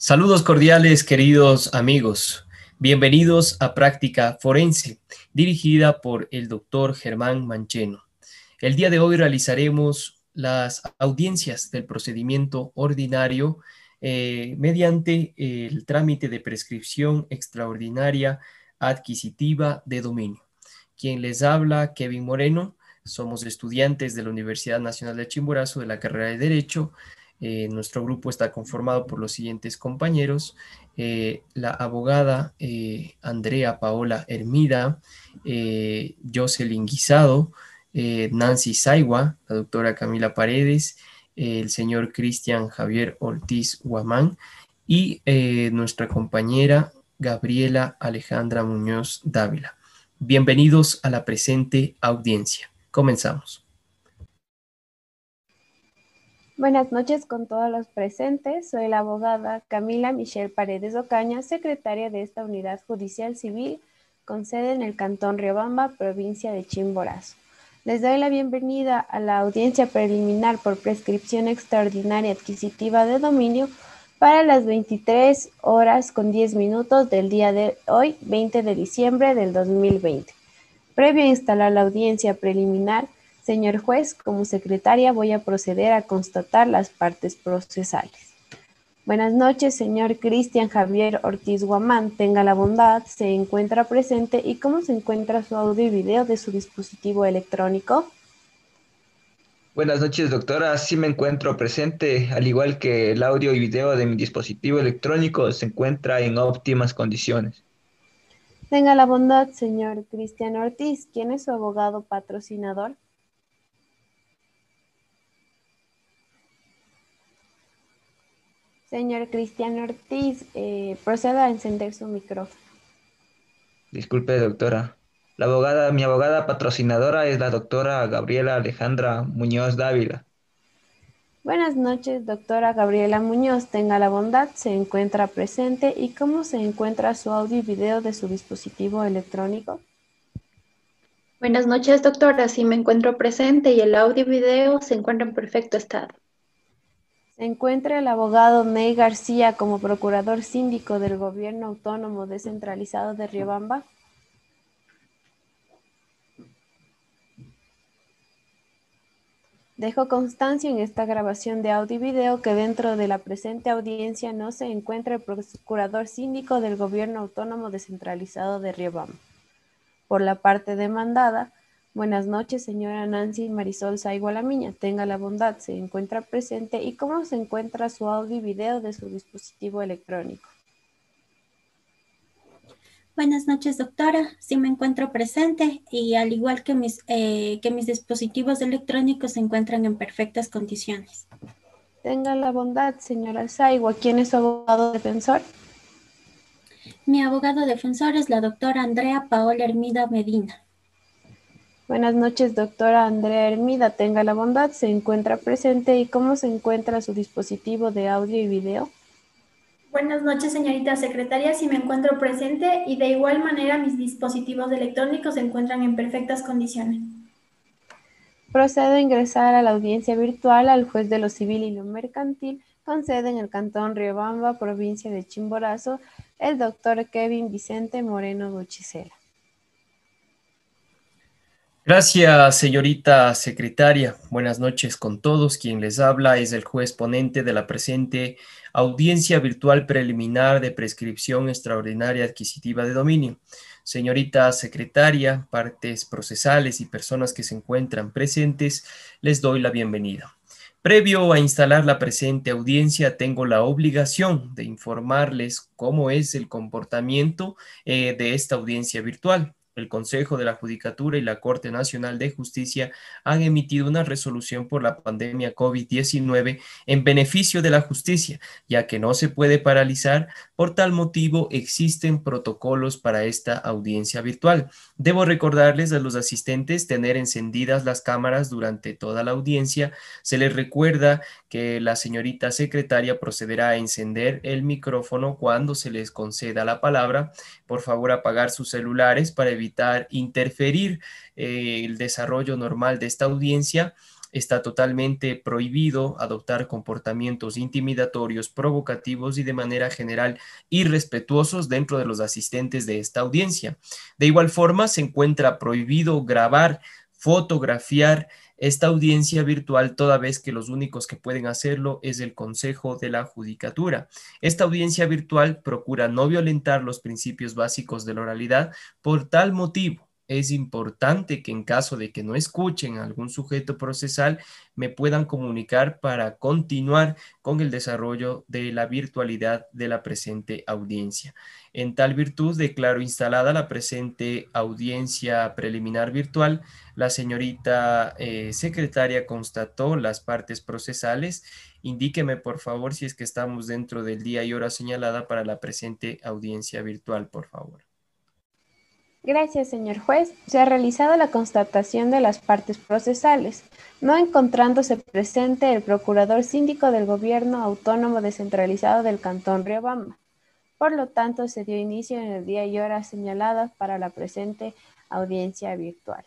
Saludos cordiales, queridos amigos. Bienvenidos a Práctica Forense, dirigida por el doctor Germán Mancheno. El día de hoy realizaremos las audiencias del procedimiento ordinario mediante el trámite de prescripción extraordinaria adquisitiva de dominio. Quien les habla, Kevin Moreno. Somos estudiantes de la Universidad Nacional de Chimborazo de la carrera de Derecho. Nuestro grupo está conformado por los siguientes compañeros: la abogada Andrea Paola Hermida, Jocelyn Guisado, Nancy Saigua, la doctora Camila Paredes, el señor Cristian Javier Ortiz Guamán y nuestra compañera Gabriela Alejandra Muñoz Dávila. Bienvenidos a la presente audiencia. Comenzamos. Buenas noches con todos los presentes. Soy la abogada Camila Michelle Paredes Ocaña, secretaria de esta Unidad Judicial Civil con sede en el Cantón Riobamba, provincia de Chimborazo. Les doy la bienvenida a la audiencia preliminar por prescripción extraordinaria adquisitiva de dominio para las 23 horas con 10 minutos del día de hoy, 20 de diciembre del 2020. Previo a instalar la audiencia preliminar, señor juez, como secretaria voy a proceder a constatar las partes procesales. Buenas noches, señor Cristian Javier Ortiz Guamán. Tenga la bondad, se encuentra presente y cómo se encuentra su audio y video de su dispositivo electrónico. Buenas noches, doctora. Sí me encuentro presente, al igual que el audio y video de mi dispositivo electrónico se encuentra en óptimas condiciones. Tenga la bondad, señor Cristian Ortiz. ¿Quién es su abogado patrocinador? Señor Cristian Ortiz, proceda a encender su micrófono. Disculpe, doctora. Mi abogada patrocinadora es la doctora Gabriela Alejandra Muñoz Dávila. Buenas noches, doctora Gabriela Muñoz. Tenga la bondad, se encuentra presente y cómo se encuentra su audio y video de su dispositivo electrónico. Buenas noches, doctora. Sí me encuentro presente y el audio y video se encuentran en perfecto estado. Se encuentra el abogado Ney García como procurador síndico del Gobierno Autónomo Descentralizado de Riobamba. Dejo constancia en esta grabación de audio y video que dentro de la presente audiencia no se encuentra el procurador síndico del Gobierno Autónomo Descentralizado de Riobamba. Por la parte demandada, buenas noches, señora Nancy Marisol Saigua Lamiña. Tenga la bondad, se encuentra presente y cómo se encuentra su audio y video de su dispositivo electrónico. Buenas noches, doctora. Sí me encuentro presente y al igual que mis dispositivos electrónicos se encuentran en perfectas condiciones. Tenga la bondad, señora Saigua. ¿Quién es su abogado defensor? Mi abogado defensor es la doctora Andrea Paola Hermida Medina. Buenas noches, doctora Andrea Hermida. Tenga la bondad, se encuentra presente y cómo se encuentra su dispositivo de audio y video. Buenas noches, señorita secretaria. Sí me encuentro presente y de igual manera mis dispositivos electrónicos se encuentran en perfectas condiciones. Procedo a ingresar a la audiencia virtual al juez de lo civil y lo mercantil con sede en el Cantón Riobamba, provincia de Chimborazo, el doctor Kevin Vicente Moreno Guchisela. Gracias, señorita secretaria. Buenas noches con todos. Quien les habla es el juez ponente de la presente audiencia virtual preliminar de prescripción extraordinaria adquisitiva de dominio. Señorita secretaria, partes procesales y personas que se encuentran presentes, les doy la bienvenida. Previo a instalar la presente audiencia, tengo la obligación de informarles cómo es el comportamiento de esta audiencia virtual. El Consejo de la Judicatura y la Corte Nacional de Justicia han emitido una resolución por la pandemia COVID-19 en beneficio de la justicia, ya que no se puede paralizar. Por tal motivo, existen protocolos para esta audiencia virtual. Debo recordarles a los asistentes tener encendidas las cámaras durante toda la audiencia. Se les recuerda que la señorita secretaria procederá a encender el micrófono cuando se les conceda la palabra. Por favor, apagar sus celulares para evitar interferir el desarrollo normal de esta audiencia. Está totalmente prohibido adoptar comportamientos intimidatorios, provocativos y de manera general irrespetuosos dentro de los asistentes de esta audiencia. De igual forma, se encuentra prohibido grabar, fotografiar esta audiencia virtual, toda vez que los únicos que pueden hacerlo es el Consejo de la Judicatura. Esta audiencia virtual procura no violentar los principios básicos de la oralidad. Por tal motivo, es importante que en caso de que no escuchen a algún sujeto procesal, me puedan comunicar para continuar con el desarrollo de la virtualidad de la presente audiencia. En tal virtud, declaro instalada la presente audiencia preliminar virtual. La señorita secretaria constató las partes procesales. Indíqueme, por favor, si es que estamos dentro del día y hora señalada para la presente audiencia virtual, por favor. Gracias, señor juez. Se ha realizado la constatación de las partes procesales, no encontrándose presente el procurador síndico del Gobierno Autónomo Descentralizado del Cantón Riobamba. Por lo tanto, se dio inicio en el día y hora señaladas para la presente audiencia virtual.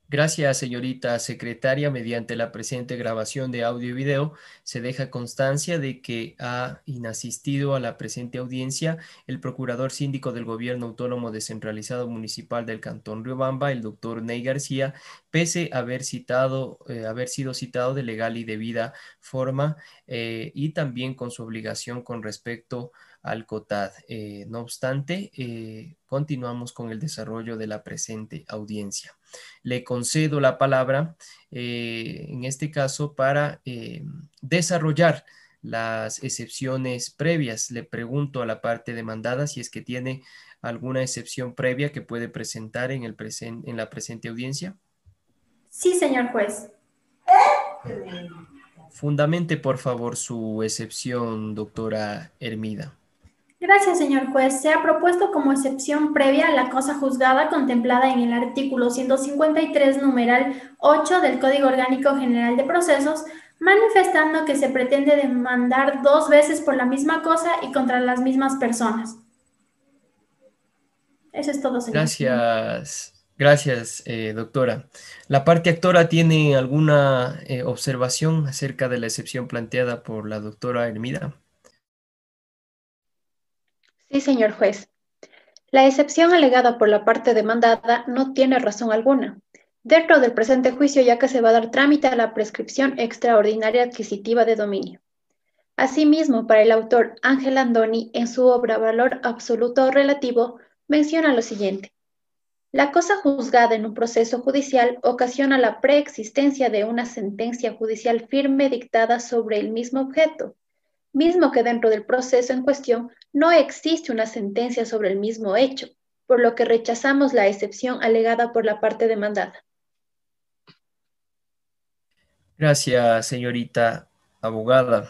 Gracias, señorita secretaria. Mediante la presente grabación de audio y video, se deja constancia de que ha inasistido a la presente audiencia el procurador síndico del Gobierno Autónomo Descentralizado Municipal del Cantón Riobamba, el doctor Ney García, pese a haber sido citado de legal y debida forma y también con su obligación con respecto al COTAD. No obstante, continuamos con el desarrollo de la presente audiencia. Le concedo la palabra en este caso para desarrollar las excepciones previas. Le pregunto a la parte demandada si es que tiene alguna excepción previa que puede presentar en la presente audiencia. Sí, señor juez. Fundamente, por favor, su excepción, doctora Hermida. Gracias, señor juez. Se ha propuesto como excepción previa la cosa juzgada contemplada en el artículo 153, numeral 8 del Código Orgánico General de Procesos, manifestando que se pretende demandar 2 veces por la misma cosa y contra las mismas personas. Eso es todo, señor. Gracias, doctora. ¿La parte actora tiene alguna observación acerca de la excepción planteada por la doctora Hermida? Sí, señor juez. La excepción alegada por la parte demandada no tiene razón alguna, dentro del presente juicio, ya que se va a dar trámite a la prescripción extraordinaria adquisitiva de dominio. Asimismo, para el autor Ángel Andoni, en su obra Valor Absoluto o Relativo, menciona lo siguiente. La cosa juzgada en un proceso judicial ocasiona la preexistencia de una sentencia judicial firme dictada sobre el mismo objeto, mismo que dentro del proceso en cuestión no existe una sentencia sobre el mismo hecho, por lo que rechazamos la excepción alegada por la parte demandada. Gracias, señorita abogada.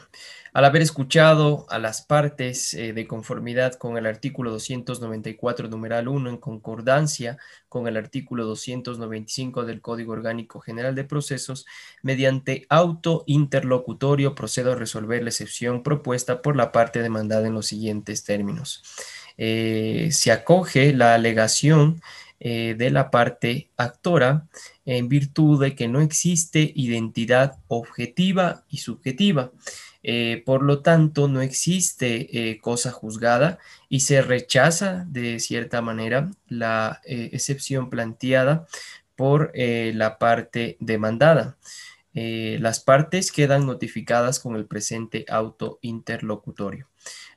Al haber escuchado a las partes de conformidad con el artículo 294, numeral 1, en concordancia con el artículo 295 del Código Orgánico General de Procesos, mediante auto interlocutorio procedo a resolver la excepción propuesta por la parte demandada en los siguientes términos. Se acoge la alegación de la parte actora en virtud de que no existe identidad objetiva y subjetiva. Por lo tanto, no existe cosa juzgada y se rechaza de cierta manera la excepción planteada por la parte demandada. Las partes quedan notificadas con el presente auto interlocutorio.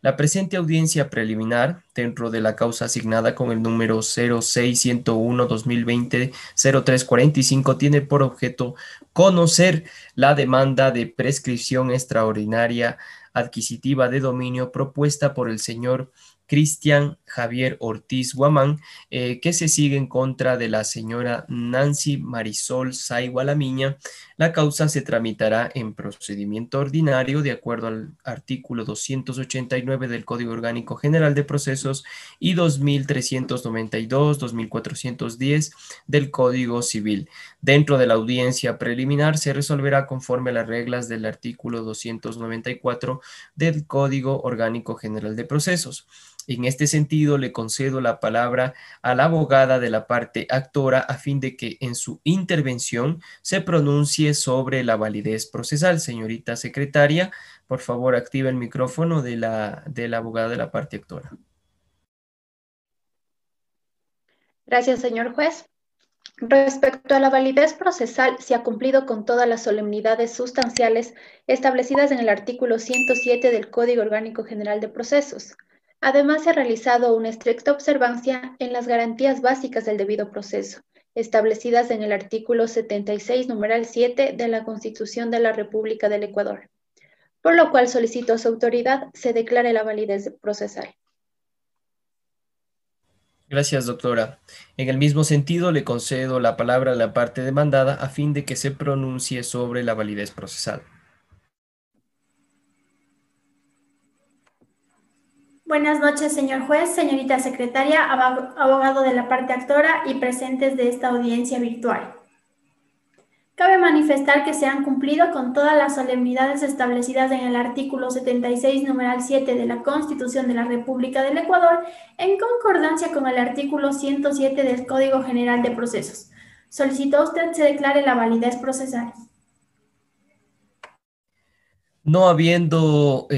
La presente audiencia preliminar, dentro de la causa asignada con el número 06-101-2020-0345, tiene por objeto conocer la demanda de prescripción extraordinaria adquisitiva de dominio propuesta por el señor Cristian Javier Ortiz Guamán, que se sigue en contra de la señora Nancy Marisol Saigua Lamiña. La causa se tramitará en procedimiento ordinario de acuerdo al artículo 289 del Código Orgánico General de Procesos y 2392, 2410 del Código Civil. Dentro de la audiencia preliminar se resolverá conforme a las reglas del artículo 294 del Código Orgánico General de Procesos. En este sentido, sentido, le concedo la palabra a la abogada de la parte actora a fin de que en su intervención se pronuncie sobre la validez procesal. Señorita secretaria, por favor, active el micrófono de la abogada de la parte actora. Gracias, señor juez. Respecto a la validez procesal, se ha cumplido con todas las solemnidades sustanciales establecidas en el artículo 107 del Código Orgánico General de Procesos. Además, se ha realizado una estricta observancia en las garantías básicas del debido proceso, establecidas en el artículo 76, numeral 7 de la Constitución de la República del Ecuador, por lo cual solicito a su autoridad se declare la validez procesal. Gracias, doctora. En el mismo sentido, le concedo la palabra a la parte demandada a fin de que se pronuncie sobre la validez procesal. Buenas noches, señor juez, señorita secretaria, abogado de la parte actora y presentes de esta audiencia virtual. Cabe manifestar que se han cumplido con todas las solemnidades establecidas en el artículo 76, numeral 7 de la Constitución de la República del Ecuador, en concordancia con el artículo 107 del Código General de Procesos. Solicito a usted se declare la validez procesal. No habiendo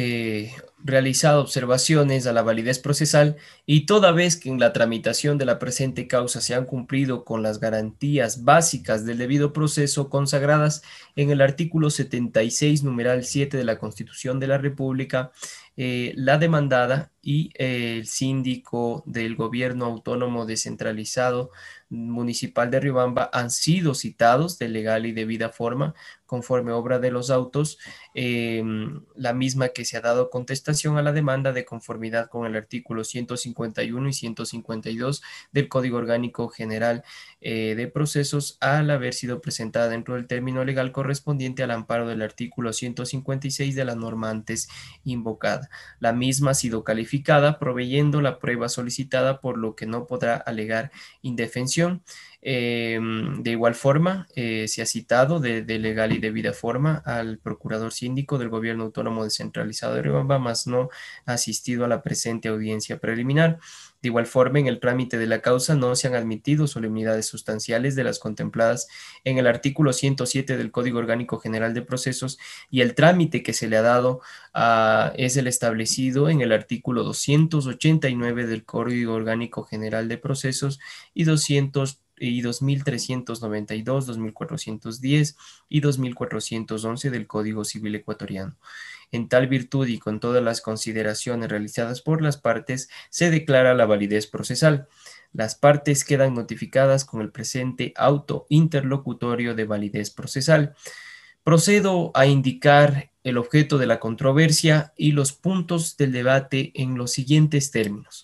realizado observaciones a la validez procesal y toda vez que en la tramitación de la presente causa se han cumplido con las garantías básicas del debido proceso consagradas en el artículo 76, numeral 7 de la Constitución de la República, la demandada y el síndico del Gobierno Autónomo Descentralizado Municipal de Riobamba han sido citados de legal y debida forma conforme obra de los autos, la misma que se ha dado contestación a la demanda de conformidad con el artículo 151 y 152 del Código Orgánico General de Procesos al haber sido presentada dentro del término legal correspondiente al amparo del artículo 156 de la norma antes invocada. La misma ha sido calificada proveyendo la prueba solicitada, por lo que no podrá alegar indefensión. De igual forma, se ha citado de legal y debida forma al procurador síndico del Gobierno Autónomo Descentralizado de Riobamba, mas no ha asistido a la presente audiencia preliminar. De igual forma, en el trámite de la causa no se han admitido solemnidades sustanciales de las contempladas en el artículo 107 del Código Orgánico General de Procesos, y el trámite que se le ha dado es el establecido en el artículo 289 del Código Orgánico General de Procesos y 2392, 2410 y 2411 del Código Civil Ecuatoriano. En tal virtud y con todas las consideraciones realizadas por las partes, se declara la validez procesal. Las partes quedan notificadas con el presente auto interlocutorio de validez procesal. Procedo a indicar el objeto de la controversia y los puntos del debate en los siguientes términos.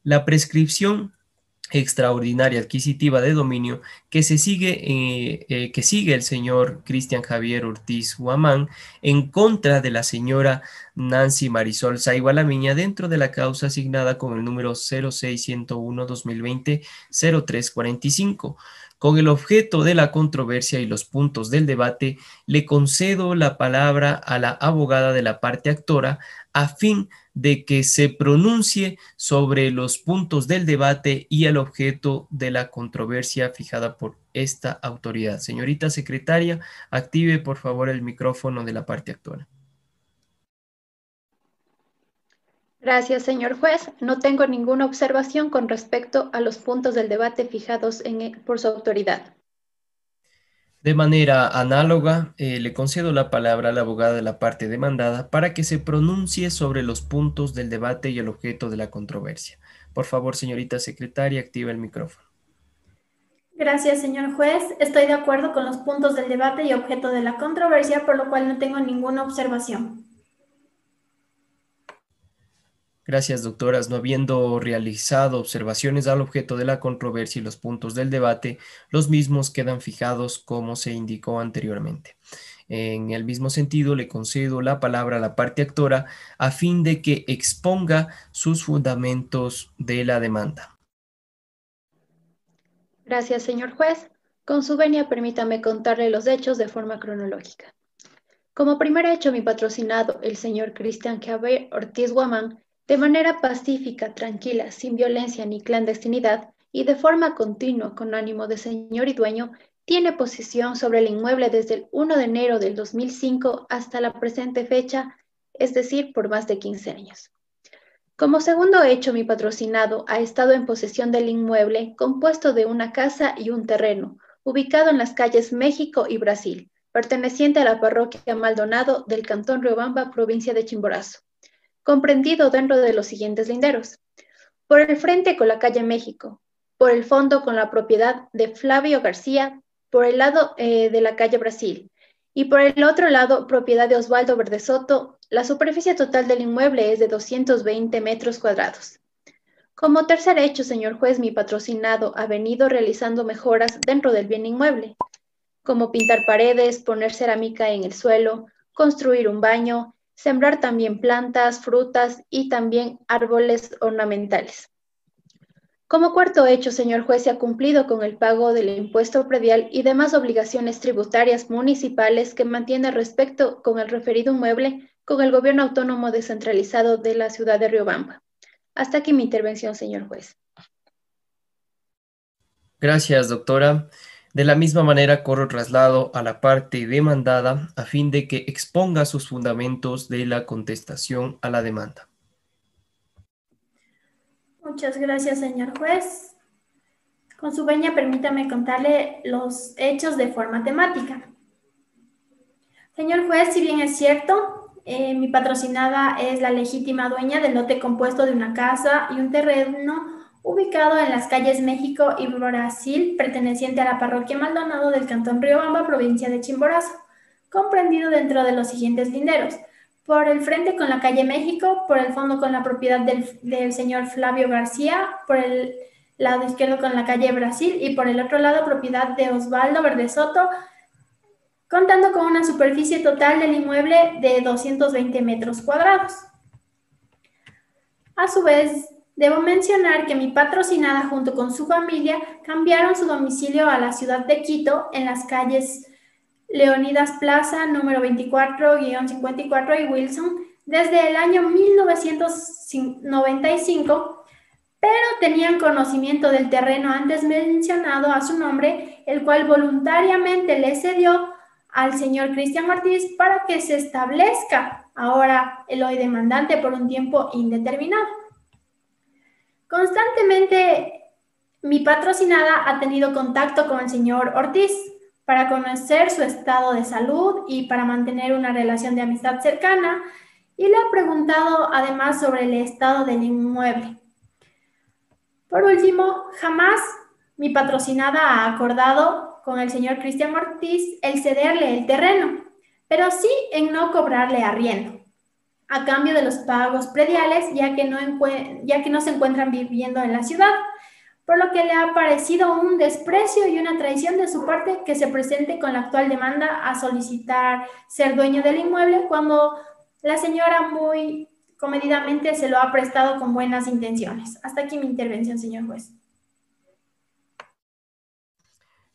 La prescripción extraordinaria adquisitiva de dominio que sigue el señor Cristian Javier Ortiz Huamán en contra de la señora Nancy Marisol Saigua Lamiña dentro de la causa asignada con el número 06101-2020-0345. Con el objeto de la controversia y los puntos del debate, le concedo la palabra a la abogada de la parte actora a fin de que se pronuncie sobre los puntos del debate y el objeto de la controversia fijada por esta autoridad. Señorita secretaria, active por favor el micrófono de la parte actora. Gracias, señor juez. No tengo ninguna observación con respecto a los puntos del debate fijados por su autoridad. De manera análoga, le concedo la palabra a la abogada de la parte demandada para que se pronuncie sobre los puntos del debate y el objeto de la controversia. Por favor, señorita secretaria, activa el micrófono. Gracias, señor juez. Estoy de acuerdo con los puntos del debate y objeto de la controversia, por lo cual no tengo ninguna observación. Gracias, doctoras. No habiendo realizado observaciones al objeto de la controversia y los puntos del debate, los mismos quedan fijados como se indicó anteriormente. En el mismo sentido, le concedo la palabra a la parte actora a fin de que exponga sus fundamentos de la demanda. Gracias, señor juez. Con su venia, permítame contarle los hechos de forma cronológica. Como primer hecho, mi patrocinado, el señor Cristian Javier Ortiz Huamán, De manera pacífica, tranquila, sin violencia ni clandestinidad, y de forma continua con ánimo de señor y dueño, tiene posesión sobre el inmueble desde el 1 de enero del 2005 hasta la presente fecha, es decir, por más de 15 años. Como segundo hecho, mi patrocinado ha estado en posesión del inmueble compuesto de una casa y un terreno, ubicado en las calles México y Brasil, perteneciente a la parroquia Maldonado del Cantón Riobamba, provincia de Chimborazo, comprendido dentro de los siguientes linderos. Por el frente con la calle México, por el fondo con la propiedad de Flavio García, por el lado de la calle Brasil, y por el otro lado propiedad de Osvaldo Verdesoto. La superficie total del inmueble es de 220 metros cuadrados. Como tercer hecho, señor juez, mi patrocinado ha venido realizando mejoras dentro del bien inmueble, como pintar paredes, poner cerámica en el suelo, construir un baño, sembrar también plantas, frutas y también árboles ornamentales. Como cuarto hecho, señor juez, se ha cumplido con el pago del impuesto predial y demás obligaciones tributarias municipales que mantiene respecto con el referido inmueble con el gobierno autónomo descentralizado de la ciudad de Riobamba. Hasta aquí mi intervención, señor juez. Gracias, doctora. De la misma manera, corro traslado a la parte demandada a fin de que exponga sus fundamentos de la contestación a la demanda. Muchas gracias, señor juez. Con su venia, permítame contarle los hechos de forma temática. Señor juez, si bien es cierto, mi patrocinada es la legítima dueña del lote compuesto de una casa y un terreno ubicado en las calles México y Brasil, perteneciente a la parroquia Maldonado del Cantón Riobamba, provincia de Chimborazo, comprendido dentro de los siguientes linderos: por el frente con la calle México, por el fondo con la propiedad del señor Flavio García, por el lado izquierdo con la calle Brasil y por el otro lado propiedad de Osvaldo Verdesoto, contando con una superficie total del inmueble de 220 metros cuadrados. A su vez, debo mencionar que mi patrocinada junto con su familia cambiaron su domicilio a la ciudad de Quito en las calles Leonidas Plaza, número 24-54 y Wilson, desde el año 1995, pero tenían conocimiento del terreno antes mencionado a su nombre, el cual voluntariamente le cedió al señor Cristian Ortiz para que se establezca ahora el hoy demandante por un tiempo indeterminado. Constantemente, mi patrocinada ha tenido contacto con el señor Ortiz para conocer su estado de salud y para mantener una relación de amistad cercana, y le ha preguntado además sobre el estado del inmueble. Por último, jamás mi patrocinada ha acordado con el señor Cristian Ortiz el cederle el terreno, pero sí en no cobrarle arriendo, a cambio de los pagos prediales, ya que no se encuentran viviendo en la ciudad, por lo que le ha parecido un desprecio y una traición de su parte que se presente con la actual demanda a solicitar ser dueño del inmueble cuando la señora muy comedidamente se lo ha prestado con buenas intenciones. Hasta aquí mi intervención, señor juez.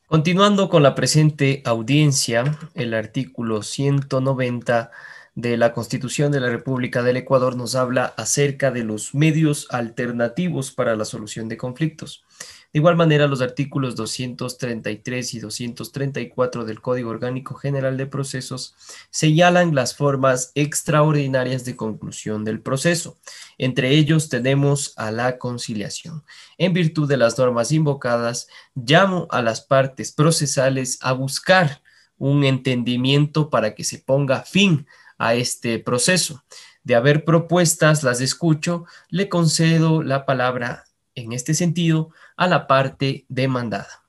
Continuando con la presente audiencia, el artículo 190 de la Constitución de la República del Ecuador nos habla acerca de los medios alternativos para la solución de conflictos. De igual manera, los artículos 233 y 234 del Código Orgánico General de Procesos señalan las formas extraordinarias de conclusión del proceso. Entre ellos tenemos a la conciliación. En virtud de las normas invocadas, llamo a las partes procesales a buscar un entendimiento para que se ponga fin a este proceso. De haber propuestas, las escucho, le concedo la palabra en este sentido a la parte demandada.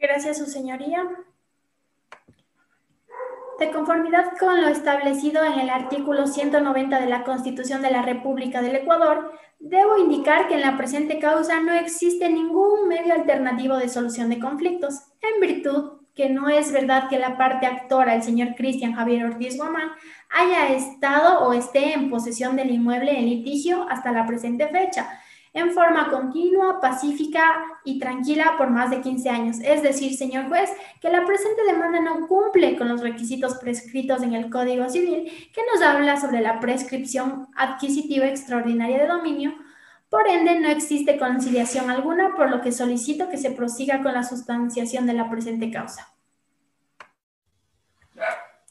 Gracias, su señoría. De conformidad con lo establecido en el artículo 190 de la Constitución de la República del Ecuador, debo indicar que en la presente causa no existe ningún medio alternativo de solución de conflictos, en virtud que no es verdad que la parte actora, el señor Cristian Javier Ortiz Guamán, haya estado o esté en posesión del inmueble en litigio hasta la presente fecha. en forma continua, pacífica y tranquila por más de 15 años. Es decir, señor juez, que la presente demanda no cumple con los requisitos prescritos en el Código Civil, que nos habla sobre la prescripción adquisitiva extraordinaria de dominio. Por ende, no existe conciliación alguna, por lo que solicito que se prosiga con la sustanciación de la presente causa.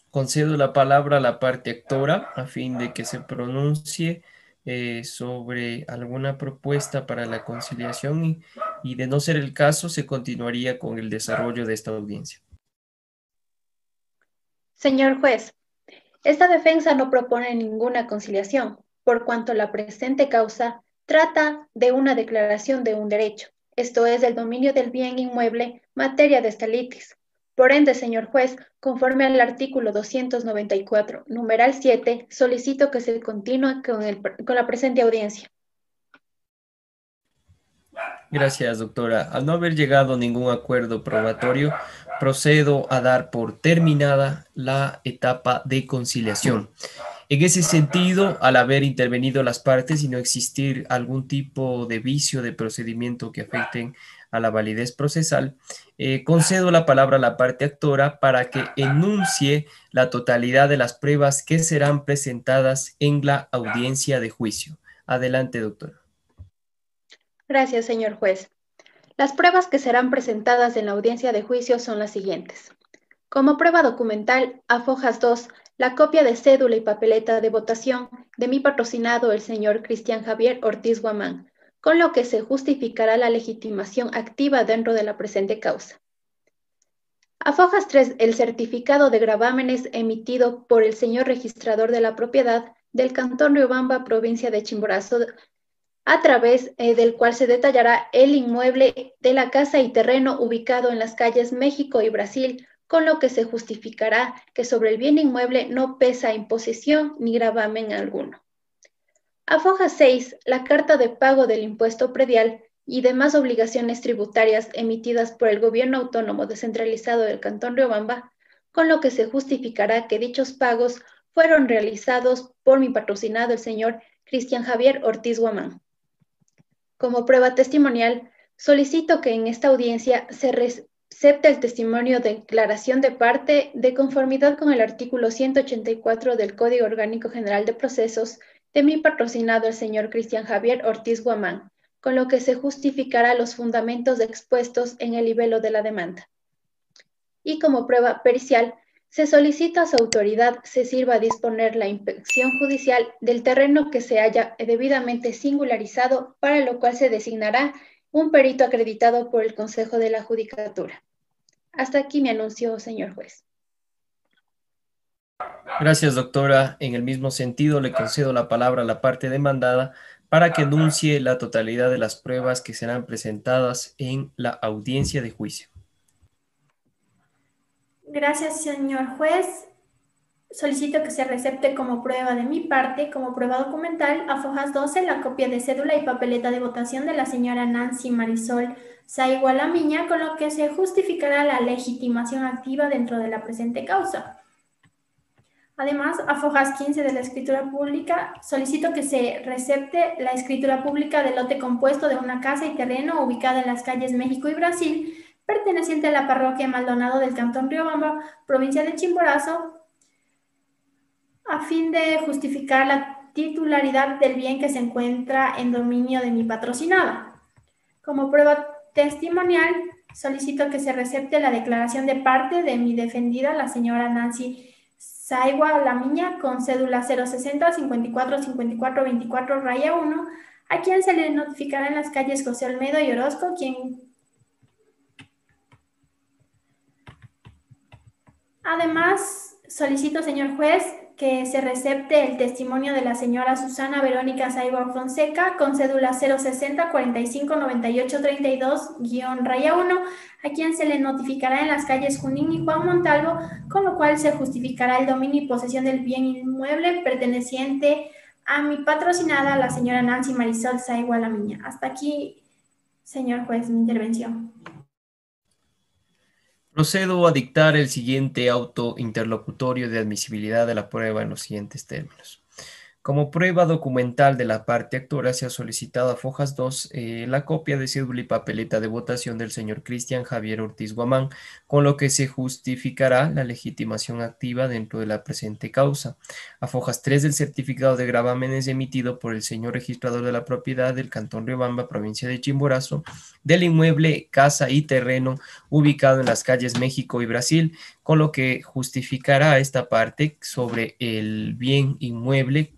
Concedo la palabra a la parte actora a fin de que se pronuncie sobre alguna propuesta para la conciliación y de no ser el caso, se continuaría con el desarrollo de esta audiencia. Señor juez, esta defensa no propone ninguna conciliación, por cuanto la presente causa trata de una declaración de un derecho, esto es, del dominio del bien inmueble, materia de esta litis. Por ende, señor juez, conforme al artículo 294, numeral 7, solicito que se continúe con la presente audiencia. Gracias, doctora. Al no haber llegado a ningún acuerdo probatorio, procedo a dar por terminada la etapa de conciliación. En ese sentido, al haber intervenido las partes y no existir algún tipo de vicio de procedimiento que afecten a la validez procesal, concedo la palabra a la parte actora para que enuncie la totalidad de las pruebas que serán presentadas en la audiencia de juicio. Adelante, doctora. Gracias, señor juez. Las pruebas que serán presentadas en la audiencia de juicio son las siguientes. Como prueba documental, afojas 2, la copia de cédula y papeleta de votación de mi patrocinado, el señor Cristian Javier Ortiz Guamán, con lo que se justificará la legitimación activa dentro de la presente causa. Afojas 3, el certificado de gravámenes emitido por el señor registrador de la propiedad del Cantón Riobamba, provincia de Chimborazo, a través del cual se detallará el inmueble de la casa y terreno ubicado en las calles México y Brasil, con lo que se justificará que sobre el bien inmueble no pesa imposición ni gravamen alguno. Afoja 6, la carta de pago del impuesto predial y demás obligaciones tributarias emitidas por el Gobierno Autónomo Descentralizado del Cantón Riobamba, con lo que se justificará que dichos pagos fueron realizados por mi patrocinado, el señor Cristian Javier Ortiz Guamán. Como prueba testimonial, solicito que en esta audiencia se recepte el testimonio de declaración de parte de conformidad con el artículo 184 del Código Orgánico General de Procesos de mi patrocinado, el señor Cristian Javier Ortiz Guamán, con lo que se justificará los fundamentos expuestos en el libelo de la demanda. Y como prueba pericial, se solicita a su autoridad se sirva a disponer la inspección judicial del terreno que se haya debidamente singularizado, para lo cual se designará un perito acreditado por el Consejo de la Judicatura. Hasta aquí mi anuncio, señor juez. Gracias, doctora. En el mismo sentido, le concedo la palabra a la parte demandada para que enuncie la totalidad de las pruebas que serán presentadas en la audiencia de juicio. Gracias, señor juez. Solicito que se recepte como prueba de mi parte, como prueba documental, afojas 12, la copia de cédula y papeleta de votación de la señora Nancy Marisol Saigua Lamiña, con lo que se justificará la legitimación activa dentro de la presente causa. Además, afojas 15 de la escritura pública, solicito que se recepte la escritura pública del lote compuesto de una casa y terreno ubicada en las calles México y Brasil, perteneciente a la parroquia Maldonado del Cantón Riobamba, provincia de Chimborazo, a fin de justificar la titularidad del bien que se encuentra en dominio de mi patrocinada. Como prueba testimonial, solicito que se recepte la declaración de parte de mi defendida, la señora Nancy Saigua Lamiña, con cédula 060 54 54 24 raya 1, a quien se le notificará en las calles José Olmedo y Orozco, quien además solicito, señor juez, que se recepte el testimonio de la señora Susana Verónica Saigua Fonseca, con cédula 060 45 98 32-raya 1, a quien se le notificará en las calles Junín y Juan Montalvo, con lo cual se justificará el dominio y posesión del bien inmueble perteneciente a mi patrocinada, la señora Nancy Marisol Saigua Lamiña. Hasta aquí, señor juez, mi intervención. Procedo a dictar el siguiente auto interlocutorio de admisibilidad de la prueba en los siguientes términos. Como prueba documental de la parte actora se ha solicitado a Fojas 2 la copia de cédula y papeleta de votación del señor Cristian Javier Ortiz Guamán, con lo que se justificará la legitimación activa dentro de la presente causa. A Fojas 3 del certificado de gravámenes emitido por el señor registrador de la propiedad del Cantón Riobamba, provincia de Chimborazo, del inmueble, casa y terreno ubicado en las calles México y Brasil, con lo que justificará esta parte sobre el bien inmueble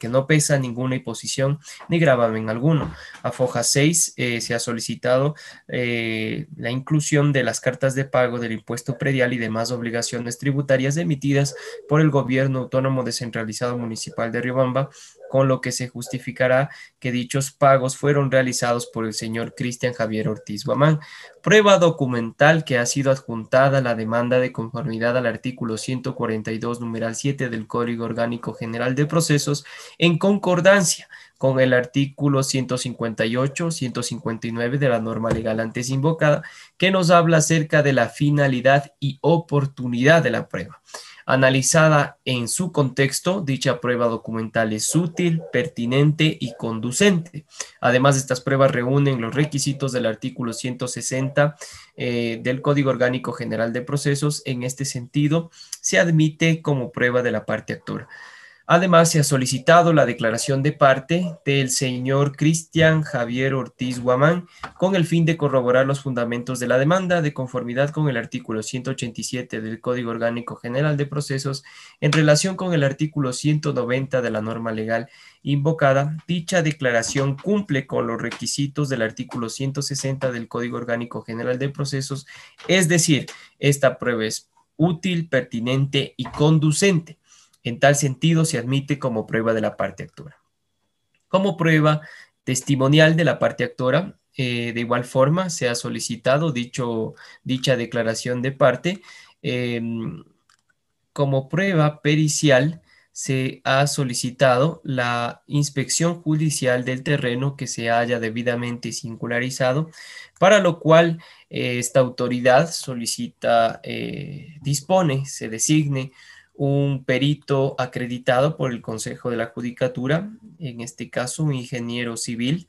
que no pesa ninguna imposición ni gravamen alguno. A Foja 6 se ha solicitado la inclusión de las cartas de pago del impuesto predial y demás obligaciones tributarias emitidas por el Gobierno Autónomo Descentralizado Municipal de Riobamba, con lo que se justificará que dichos pagos fueron realizados por el señor Cristian Javier Ortiz Guamán. Prueba documental que ha sido adjuntada a la demanda de conformidad al artículo 142, numeral 7 del Código Orgánico General de Procesos, en concordancia con el artículo 158, 159 de la norma legal antes invocada, que nos habla acerca de la finalidad y oportunidad de la prueba. Analizada en su contexto, dicha prueba documental es útil, pertinente y conducente. Además, estas pruebas reúnen los requisitos del artículo 160 del Código Orgánico General de Procesos. En este sentido, se admite como prueba de la parte actora. Además, se ha solicitado la declaración de parte del señor Cristian Javier Ortiz Guamán con el fin de corroborar los fundamentos de la demanda de conformidad con el artículo 187 del Código Orgánico General de Procesos en relación con el artículo 190 de la norma legal invocada. Dicha declaración cumple con los requisitos del artículo 160 del Código Orgánico General de Procesos, es decir, esta prueba es útil, pertinente y conducente. En tal sentido, se admite como prueba de la parte actora. Como prueba testimonial de la parte actora, de igual forma, se ha solicitado dicha declaración de parte. Como prueba pericial, se ha solicitado la inspección judicial del terreno que se haya debidamente singularizado, para lo cual esta autoridad solicita, dispone, se designe un perito acreditado por el Consejo de la Judicatura, en este caso un ingeniero civil,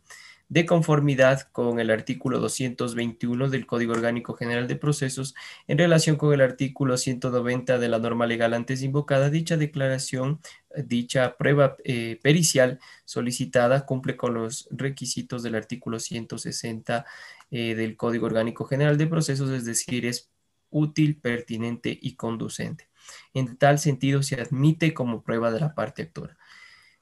de conformidad con el artículo 221 del Código Orgánico General de Procesos en relación con el artículo 190 de la norma legal antes invocada. Dicha declaración, dicha prueba pericial solicitada cumple con los requisitos del artículo 160 del Código Orgánico General de Procesos, es decir, es útil, pertinente y conducente. En tal sentido, se admite como prueba de la parte actora.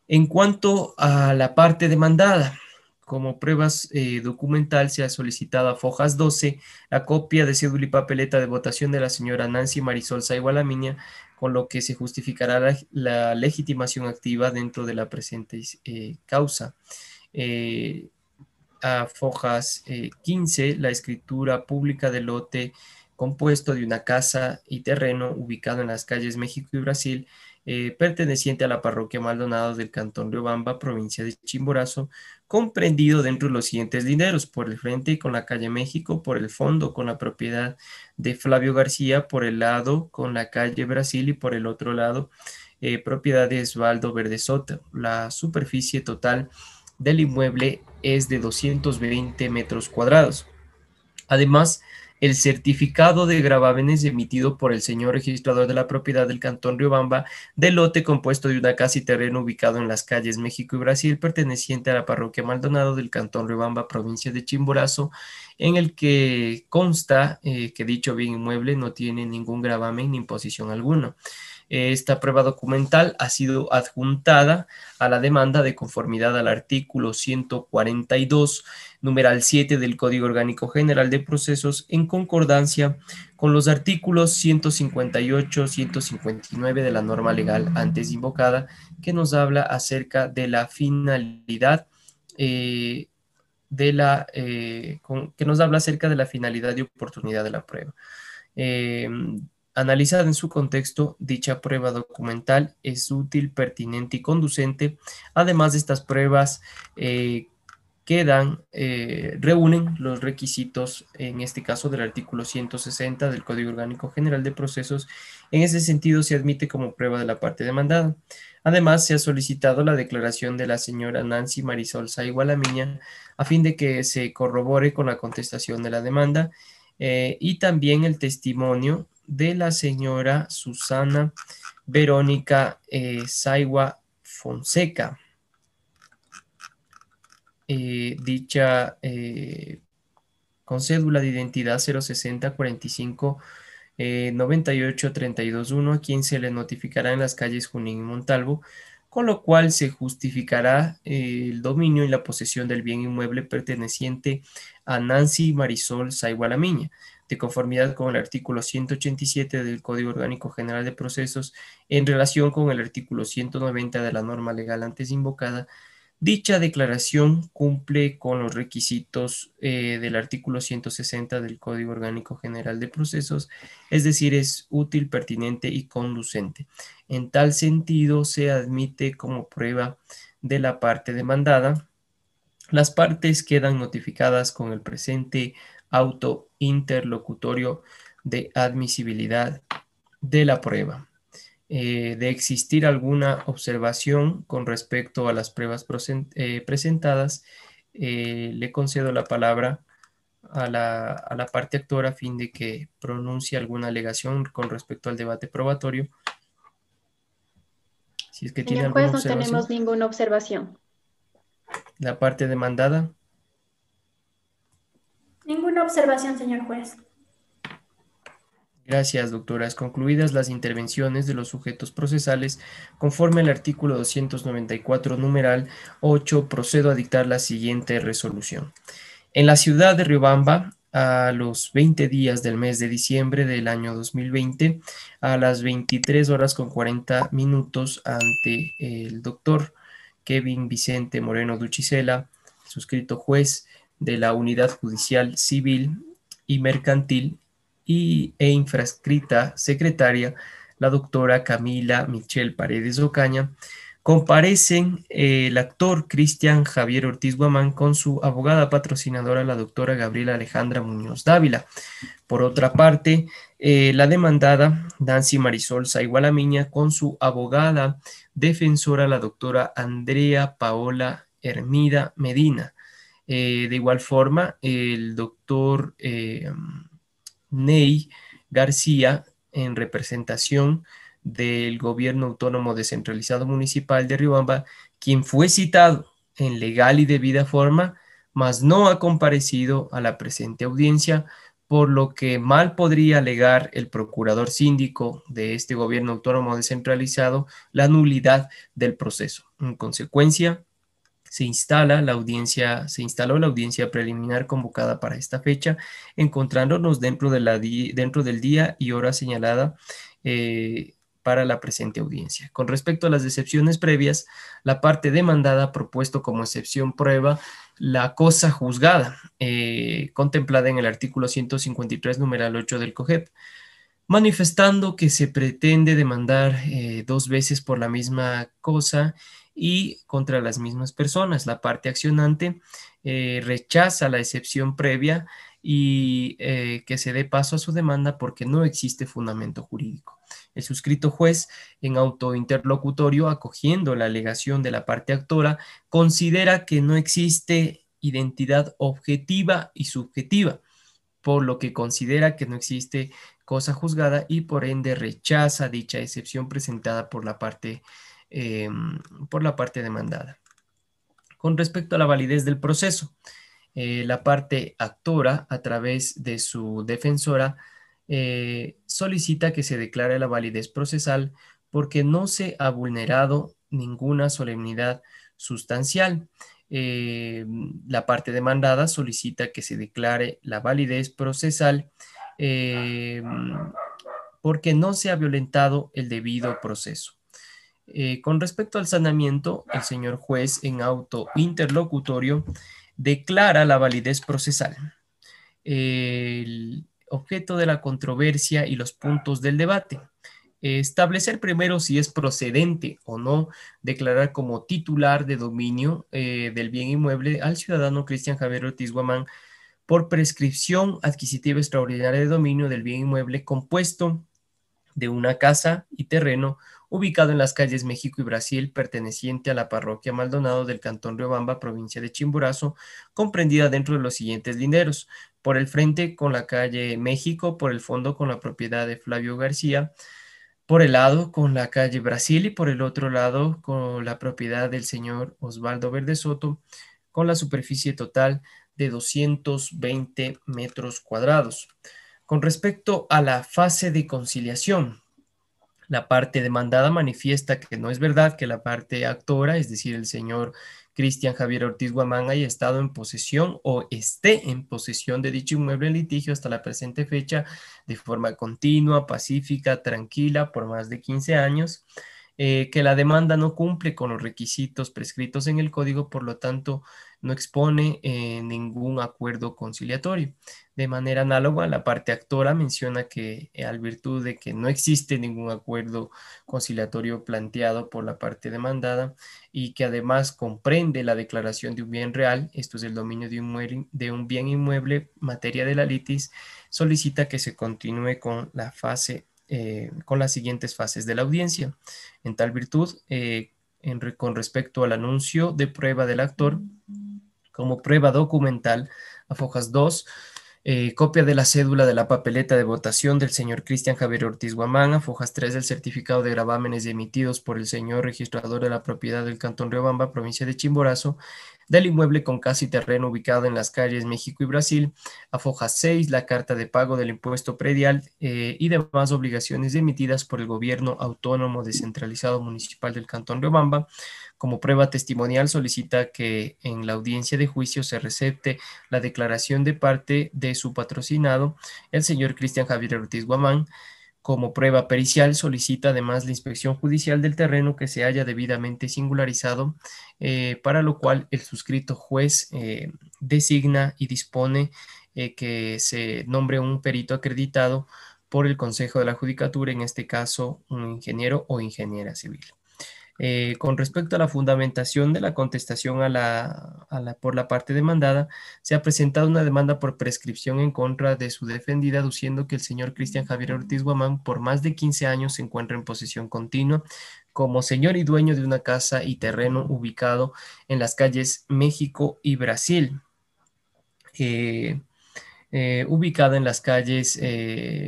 En cuanto a la parte demandada, como pruebas documental se ha solicitado a Fojas 12 la copia de cédula y papeleta de votación de la señora Nancy Marisol Saigualamiña, con lo que se justificará la legitimación activa dentro de la presente causa. A Fojas 15, la escritura pública del lote compuesto de una casa y terreno ubicado en las calles México y Brasil, perteneciente a la parroquia Maldonado del Cantón Riobamba, provincia de Chimborazo, comprendido dentro de los siguientes linderos: por el frente con la calle México, por el fondo con la propiedad de Flavio García, por el lado con la calle Brasil y por el otro lado propiedad de Osvaldo Verdesota. La superficie total del inmueble es de 220 metros cuadrados. Además, el certificado de gravámenes emitido por el señor registrador de la propiedad del Cantón Riobamba del lote compuesto de una casa y terreno ubicado en las calles México y Brasil, perteneciente a la parroquia Maldonado del Cantón Riobamba, provincia de Chimborazo, en el que consta que dicho bien inmueble no tiene ningún gravamen ni imposición alguna. Esta prueba documental ha sido adjuntada a la demanda de conformidad al artículo 142, numeral 7 del Código Orgánico General de Procesos, en concordancia con los artículos 158, 159 de la norma legal antes invocada, que nos habla acerca de la finalidad que nos habla acerca de la finalidad y oportunidad de la prueba. Analizada en su contexto, dicha prueba documental es útil, pertinente y conducente. Además, de estas pruebas reúnen los requisitos, en este caso del artículo 160 del Código Orgánico General de Procesos. En ese sentido, se admite como prueba de la parte demandada. Además, se ha solicitado la declaración de la señora Nancy Marisol Saigua Lamiña a fin de que se corrobore con la contestación de la demanda y también el testimonio de la señora Susana Verónica Saigua Fonseca. Dicha con cédula de identidad 060 45 98 32 1, a quien se le notificará en las calles Junín y Montalvo, con lo cual se justificará el dominio y la posesión del bien inmueble perteneciente a Nancy Marisol Saigua Lamiña, de conformidad con el artículo 187 del Código Orgánico General de Procesos en relación con el artículo 190 de la norma legal antes invocada. Dicha declaración cumple con los requisitos del artículo 160 del Código Orgánico General de Procesos, es decir, es útil, pertinente y conducente. En tal sentido, se admite como prueba de la parte demandada. Las partes quedan notificadas con el presente auto interlocutorio de admisibilidad de la prueba. De existir alguna observación con respecto a las pruebas presentadas, le concedo la palabra a la parte actora a fin de que pronuncie alguna alegación con respecto al debate probatorio. Si es que tiene Señor alguna juez, no observación. tenemos ninguna observación. La parte demandada. Ninguna observación, señor juez. Gracias, doctoras. Concluidas las intervenciones de los sujetos procesales, conforme al artículo 294, numeral 8, procedo a dictar la siguiente resolución. En la ciudad de Riobamba, a los 20 días del mes de diciembre del año 2020, a las 23 horas con 40 minutos, ante el doctor Kevin Vicente Moreno Duchisela, suscrito juez de la Unidad Judicial Civil y Mercantil, e infrascrita secretaria, la doctora Camila Michelle Paredes Ocaña, comparecen el actor Cristian Javier Ortiz Guamán con su abogada patrocinadora, la doctora Gabriela Alejandra Muñoz Dávila. Por otra parte, la demandada Nancy Marisol Saigua Lamiña con su abogada defensora, la doctora Andrea Paola Hermida Medina. De igual forma, el doctor Ney García, en representación del Gobierno Autónomo Descentralizado Municipal de Riobamba, quien fue citado en legal y debida forma, mas no ha comparecido a la presente audiencia, por lo que mal podría alegar el procurador síndico de este Gobierno Autónomo Descentralizado la nulidad del proceso. En consecuencia, se instaló la audiencia preliminar convocada para esta fecha, encontrándonos dentro del día y hora señalada para la presente audiencia. Con respecto a las excepciones previas, la parte demandada ha propuesto como excepción prueba la cosa juzgada, contemplada en el artículo 153, numeral 8 del COGEP, manifestando que se pretende demandar 2 veces por la misma cosa y contra las mismas personas. La parte accionante rechaza la excepción previa y que se dé paso a su demanda porque no existe fundamento jurídico. El suscrito juez, en auto interlocutorio, acogiendo la alegación de la parte actora, considera que no existe identidad objetiva y subjetiva, por lo que considera que no existe cosa juzgada y por ende rechaza dicha excepción presentada por la parte demandada. Con respecto a la validez del proceso, la parte actora, a través de su defensora, solicita que se declare la validez procesal porque no se ha vulnerado ninguna solemnidad sustancial. La parte demandada solicita que se declare la validez procesal porque no se ha violentado el debido proceso. Con respecto al sanamiento, el señor juez, en auto interlocutorio, declara la validez procesal. El objeto de la controversia y los puntos del debate. Establecer primero si es procedente o no declarar como titular de dominio del bien inmueble al ciudadano Cristian Javier Ortiz Guamán por prescripción adquisitiva extraordinaria de dominio del bien inmueble compuesto de una casa y terreno ubicado en las calles México y Brasil, perteneciente a la parroquia Maldonado del Cantón Riobamba, provincia de Chimborazo, comprendida dentro de los siguientes linderos: por el frente con la calle México, por el fondo con la propiedad de Flavio García, por el lado con la calle Brasil y por el otro lado con la propiedad del señor Osvaldo Verde Soto, con la superficie total de 220 metros cuadrados. Con respecto a la fase de conciliación, la parte demandada manifiesta que no es verdad que la parte actora, es decir, el señor Cristian Javier Ortiz Guamán, haya estado en posesión o esté en posesión de dicho inmueble en litigio hasta la presente fecha de forma continua, pacífica, tranquila, por más de 15 años, que la demanda no cumple con los requisitos prescritos en el código, por lo tanto, no expone ningún acuerdo conciliatorio. De manera análoga, la parte actora menciona que al virtud de que no existe ningún acuerdo conciliatorio planteado por la parte demandada y que además comprende la declaración de un bien real, esto es el dominio de un bien inmueble, materia de la litis, solicita que se continúe con la fase, con las siguientes fases de la audiencia. En tal virtud, con respecto al anuncio de prueba del actor, como prueba documental, a fojas 2, copia de la cédula de la papeleta de votación del señor Cristian Javier Ortiz Guamán, a fojas 3 del certificado de gravámenes emitidos por el señor registrador de la propiedad del Cantón Riobamba, provincia de Chimborazo, del inmueble con casa y terreno ubicado en las calles México y Brasil, a foja 6, la carta de pago del impuesto predial y demás obligaciones emitidas por el gobierno autónomo descentralizado municipal del Cantón Riobamba. Como prueba testimonial solicita que en la audiencia de juicio se recepte la declaración de parte de su patrocinado, el señor Cristian Javier Ortiz Guamán. Como prueba pericial solicita además la inspección judicial del terreno que se haya debidamente singularizado, para lo cual el suscrito juez designa y dispone que se nombre un perito acreditado por el Consejo de la Judicatura, en este caso un ingeniero o ingeniera civil. Con respecto a la fundamentación de la contestación por la parte demandada, se ha presentado una demanda por prescripción en contra de su defendida, aduciendo que el señor Cristian Javier Ortiz Guamán por más de 15 años se encuentra en posesión continua como señor y dueño de una casa y terreno ubicado en las calles México y Brasil. Ubicada en las calles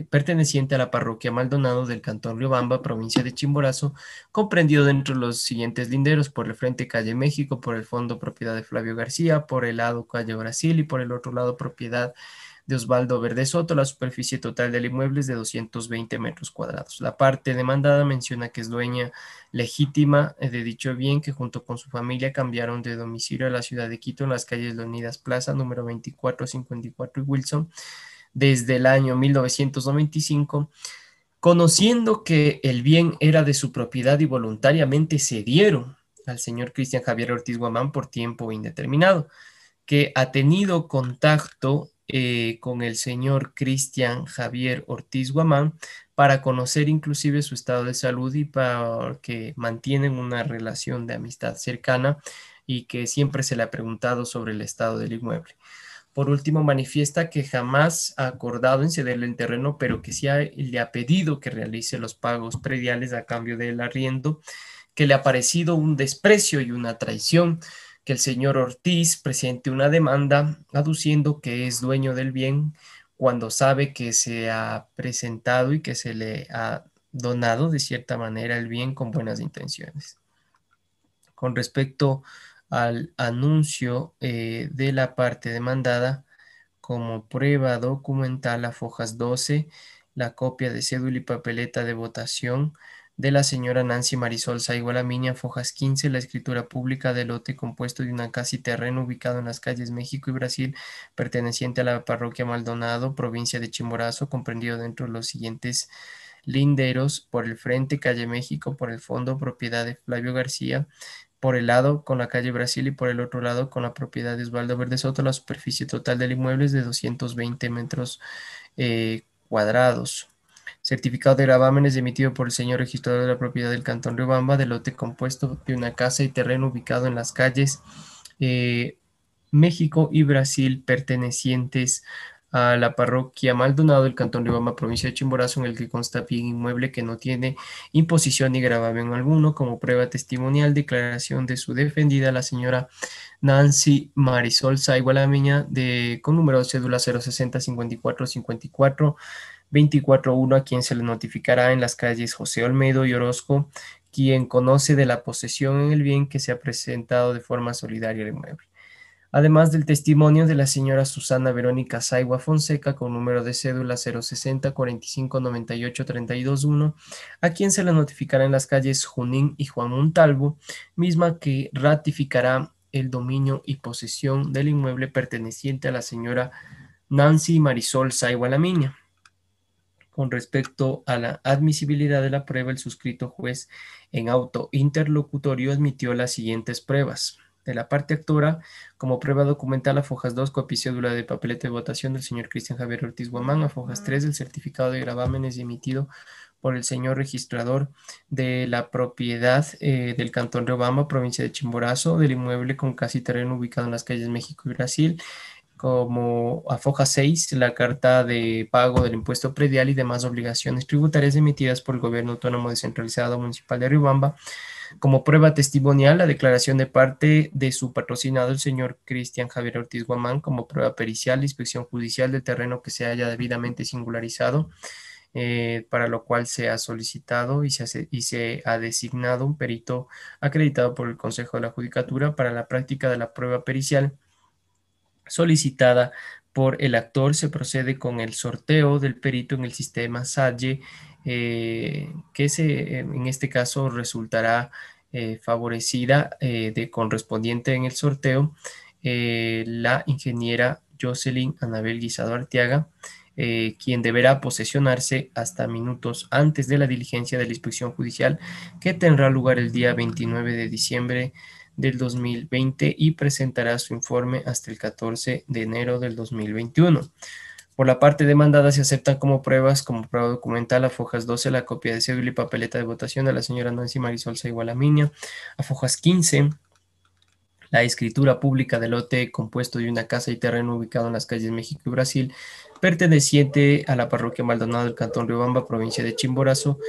perteneciente a la parroquia Maldonado del Cantón Riobamba, provincia de Chimborazo, comprendido dentro de los siguientes linderos: por el frente calle México, por el fondo propiedad de Flavio García, por el lado calle Brasil y por el otro lado propiedad de Osvaldo Verde Soto. La superficie total del inmueble es de 220 metros cuadrados. La parte demandada menciona que es dueña legítima de dicho bien, que junto con su familia cambiaron de domicilio a la ciudad de Quito en las calles Leonidas Plaza, número 24, 54 y Wilson, desde el año 1995, conociendo que el bien era de su propiedad y voluntariamente cedieron al señor Cristian Javier Ortiz Guamán por tiempo indeterminado, que ha tenido contacto con el señor Cristian Javier Ortiz Guamán para conocer inclusive su estado de salud y para que mantienen una relación de amistad cercana, y que siempre se le ha preguntado sobre el estado del inmueble. Por último, manifiesta que jamás ha acordado en cederle el terreno, pero que sí le ha pedido que realice los pagos prediales a cambio del arriendo, que le ha parecido un desprecio y una traición que el señor Ortiz presente una demanda aduciendo que es dueño del bien cuando sabe que se ha presentado y que se le ha donado de cierta manera el bien con buenas intenciones. Con respecto al anuncio de la parte demandada, como prueba documental a fojas 12, la copia de cédula y papeleta de votación de la señora Nancy Marisol Saigo Lamiña, fojas 15, la escritura pública del lote compuesto de una casa y terreno ubicado en las calles México y Brasil, perteneciente a la parroquia Maldonado, provincia de Chimborazo, comprendido dentro de los siguientes linderos: por el frente calle México, por el fondo propiedad de Flavio García, por el lado con la calle Brasil y por el otro lado con la propiedad de Osvaldo Verde Soto. La superficie total del inmueble es de 220 metros cuadrados. Certificado de gravámenes emitido por el señor registrador de la propiedad del Cantón Riobamba, del lote compuesto de una casa y terreno ubicado en las calles México y Brasil, pertenecientes a la parroquia Maldonado del Cantón Riobamba, provincia de Chimborazo, en el que consta bien inmueble que no tiene imposición ni gravamen alguno. Como prueba testimonial, declaración de su defendida, la señora Nancy Marisol Saigua Lamiña, con número de cédula 060 54 54 24-1, a quien se le notificará en las calles José Olmedo y Orozco, quien conoce de la posesión en el bien que se ha presentado de forma solidaria al inmueble. Además del testimonio de la señora Susana Verónica Saigua Fonseca, con número de cédula 060 45 98 32-1, a quien se le notificará en las calles Junín y Juan Montalvo, misma que ratificará el dominio y posesión del inmueble perteneciente a la señora Nancy Marisol Saigua Lamiña. Con respecto a la admisibilidad de la prueba, el suscrito juez en auto interlocutorio admitió las siguientes pruebas. De la parte actora, como prueba documental, a fojas 2, copia y cédula de papeleta de votación del señor Cristian Javier Ortiz Guamán; a fojas 3, el certificado de gravámenes emitido por el señor registrador de la propiedad del Cantón Riobamba, provincia de Chimborazo, del inmueble con casi terreno ubicado en las calles México y Brasil; como a foja 6, la carta de pago del impuesto predial y demás obligaciones tributarias emitidas por el Gobierno Autónomo Descentralizado Municipal de Riobamba; como prueba testimonial, la declaración de parte de su patrocinado, el señor Cristian Javier Ortiz Guamán; como prueba pericial, la inspección judicial del terreno que se haya debidamente singularizado, para lo cual se ha solicitado y se ha designado un perito acreditado por el Consejo de la Judicatura para la práctica de la prueba pericial solicitada por el actor. Se procede con el sorteo del perito en el sistema SAGE, en este caso resultará favorecida correspondiente en el sorteo la ingeniera Jocelyn Anabel Guisado Arteaga, quien deberá posesionarse hasta minutos antes de la diligencia de la inspección judicial, que tendrá lugar el día 29 de diciembre del 2020 y presentará su informe hasta el 14 de enero del 2021. Por la parte demandada se aceptan como prueba documental a fojas 12, la copia de cédula y papeleta de votación de la señora Nancy Marisol Saigua Lamiña; a fojas 15, la escritura pública del lote compuesto de una casa y terreno ubicado en las calles México y Brasil, perteneciente a la parroquia Maldonado del Cantón Riobamba, provincia de Chimborazo,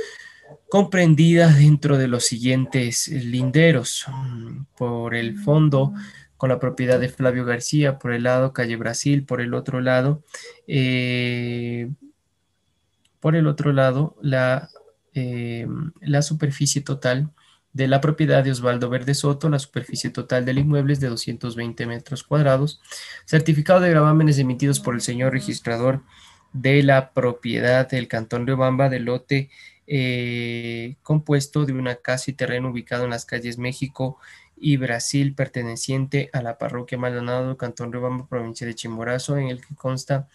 comprendida dentro de los siguientes linderos: por el fondo, con la propiedad de Flavio García, por el lado calle Brasil; por el otro lado, la superficie total de la propiedad de Osvaldo Verde Soto. La superficie total del inmueble es de 220 metros cuadrados. Certificado de gravámenes emitidos por el señor registrador de la propiedad del Cantón Riobamba, del lote compuesto de una casa y terreno ubicado en las calles México y Brasil, perteneciente a la parroquia Maldonado, Cantón Riobamba, provincia de Chimborazo, en el que consta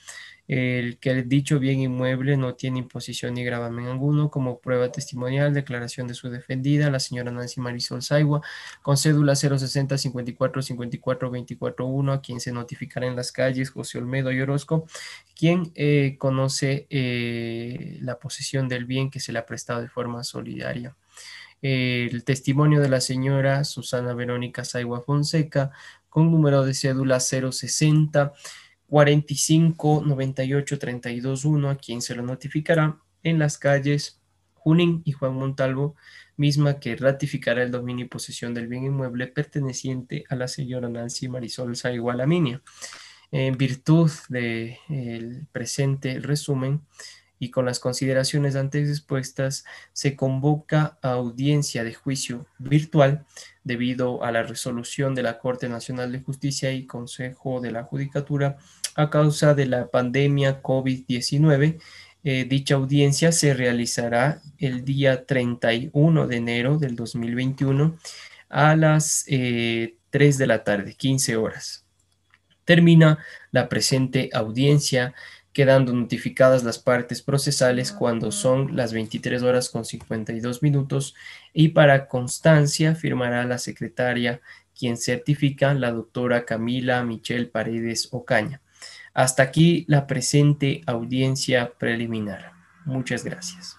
el que el dicho bien inmueble no tiene imposición ni gravamen alguno. Como prueba testimonial, declaración de su defendida, la señora Nancy Marisol Saigua, con cédula 060 54 54 24-1, a quien se notificará en las calles José Olmedo y Orozco, quien conoce la posesión del bien que se le ha prestado de forma solidaria. El testimonio de la señora Susana Verónica Saigua Fonseca, con número de cédula 060 45 98 32-1, a quien se lo notificará en las calles Junín y Juan Montalvo, misma que ratificará el dominio y posesión del bien inmueble perteneciente a la señora Nancy Marisol Saigua Lamiña. En virtud del presente resumen y con las consideraciones antes expuestas, se convoca a audiencia de juicio virtual debido a la resolución de la Corte Nacional de Justicia y Consejo de la Judicatura a causa de la pandemia COVID-19. Dicha audiencia se realizará el día 31 de enero del 2021 a las 3 de la tarde, 15 horas. Termina la presente audiencia quedando notificadas las partes procesales cuando son las 23 horas con 52 minutos, y para constancia firmará la secretaria, quien certifica la doctora Camila Michelle Paredes Ocaña. Hasta aquí la presente audiencia preliminar. Muchas gracias.